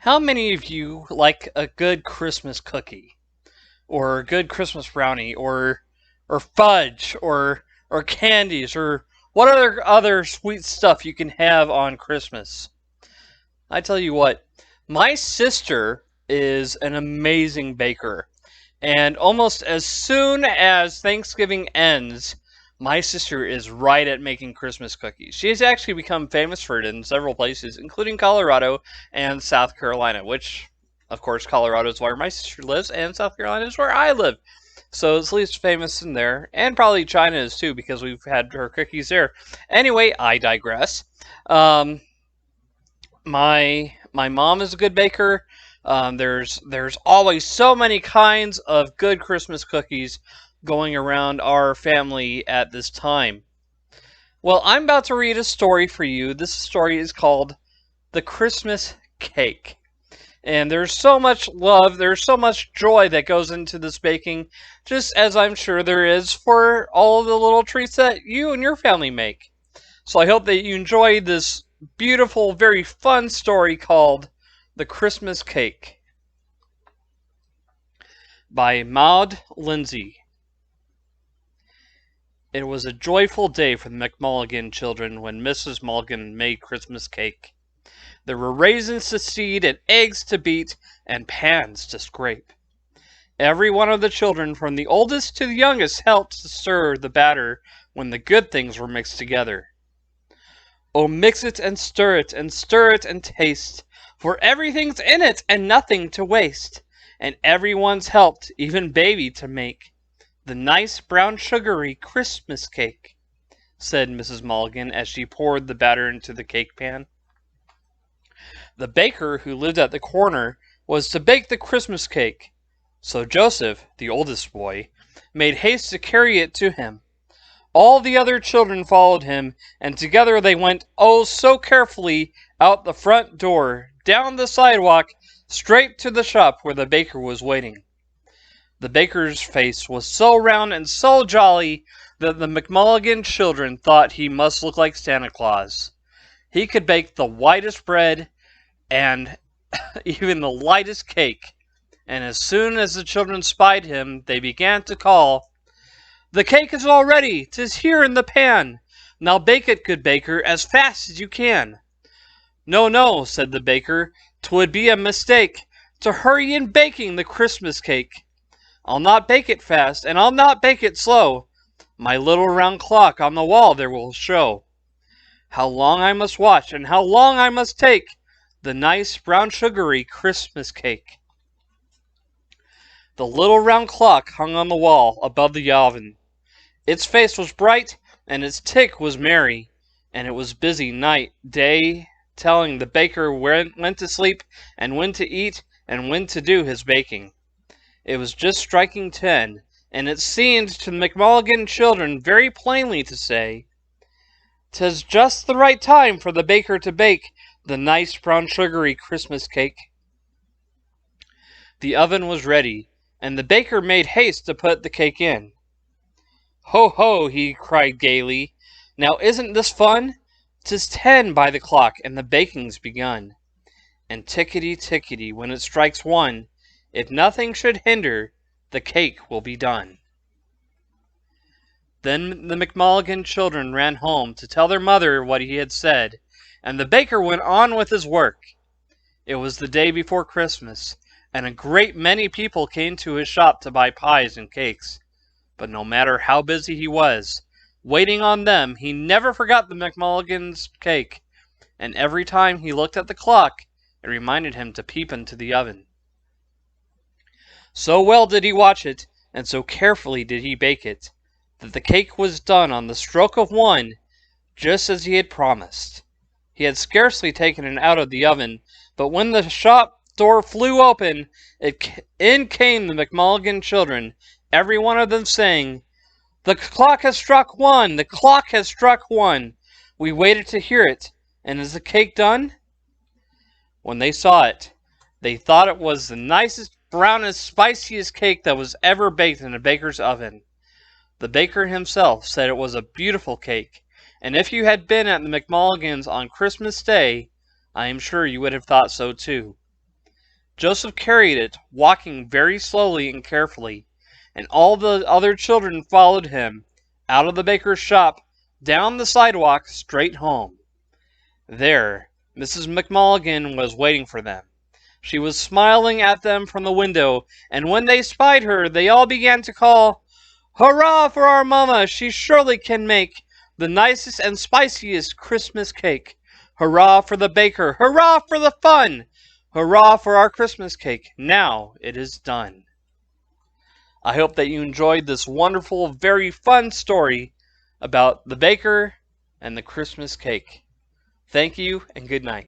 How many of you like a good Christmas cookie, or a good Christmas brownie, or fudge, or candies, or what other sweet stuff you can have on Christmas? I tell you what, my sister is an amazing baker, and almost as soon as Thanksgiving ends, my sister is right at making Christmas cookies. She has actually become famous for it in several places, including Colorado and South Carolina, which, of course, Colorado is where my sister lives, and South Carolina is where I live. So it's at least famous in there, and probably China is too, because we've had her cookies there. Anyway, I digress. Um, my mom is a good baker. There's always so many kinds of good Christmas cookies going around our family at this time. Well, I'm about to read a story for you. This story is called The Christmas Cake. And there's so much love, there's so much joy that goes into this baking, just as I'm sure there is for all of the little treats that you and your family make. So I hope that you enjoy this beautiful, very fun story called The Christmas Cake by Maud Lindsay. It was a joyful day for the McMulligan children when Mrs. Mulligan made Christmas cake. There were raisins to seed and eggs to beat and pans to scrape. Every one of the children, from the oldest to the youngest, helped to stir the batter when the good things were mixed together. Oh, mix it and stir it and taste, for everything's in it and nothing to waste, and everyone's helped, even baby, to make the nice brown sugary Christmas cake, said Mrs. Mulligan as she poured the batter into the cake pan. The baker, who lived at the corner, was to bake the Christmas cake, so Joseph, the oldest boy, made haste to carry it to him. All the other children followed him, and together they went, oh, so carefully, out the front door, down the sidewalk, straight to the shop where the baker was waiting. The baker's face was so round and so jolly that the McMulligan children thought he must look like Santa Claus. He could bake the whitest bread and even the lightest cake, and as soon as the children spied him, they began to call, "The cake is all ready, 'tis here in the pan. Now bake it, good baker, as fast as you can." "No, no," said the baker, "'twould be a mistake to hurry in baking the Christmas cake. I'll not bake it fast, and I'll not bake it slow. My little round clock on the wall there will show how long I must watch, and how long I must take the nice brown sugary Christmas cake." The little round clock hung on the wall above the oven. Its face was bright, and its tick was merry, and it was busy night, day, telling the baker when to sleep, and when to eat, and when to do his baking. It was just striking 10, and it seemed to the McMulligan children very plainly to say, "'Tis just the right time for the baker to bake the nice brown sugary Christmas cake." The oven was ready, and the baker made haste to put the cake in. "Ho, ho," he cried gaily, "now isn't this fun? 'Tis 10 by the clock, and the baking's begun. And tickety, tickety, when it strikes 1, if nothing should hinder, the cake will be done." Then the McMulligan children ran home to tell their mother what he had said, and the baker went on with his work. It was the day before Christmas, and a great many people came to his shop to buy pies and cakes. But no matter how busy he was, waiting on them, he never forgot the McMulligan's cake, and every time he looked at the clock, it reminded him to peep into the oven. So well did he watch it, and so carefully did he bake it, that the cake was done on the stroke of 1, just as he had promised. He had scarcely taken it out of the oven, but when the shop door flew open, in came the McMulligan children, every one of them saying, "The clock has struck 1! The clock has struck 1! We waited to hear it, and is the cake done?" When they saw it, they thought it was the nicest, brownest, spiciest cake that was ever baked in a baker's oven. The baker himself said it was a beautiful cake, and if you had been at the McMulligans on Christmas Day, I am sure you would have thought so too. Joseph carried it, walking very slowly and carefully, and all the other children followed him, out of the baker's shop, down the sidewalk, straight home. There, Mrs. McMulligan was waiting for them. She was smiling at them from the window, and when they spied her, they all began to call, "Hurrah for our mamma! She surely can make the nicest and spiciest Christmas cake! Hurrah for the baker! Hurrah for the fun! Hurrah for our Christmas cake! Now it is done." I hope that you enjoyed this wonderful, very fun story about the baker and the Christmas cake. Thank you and good night.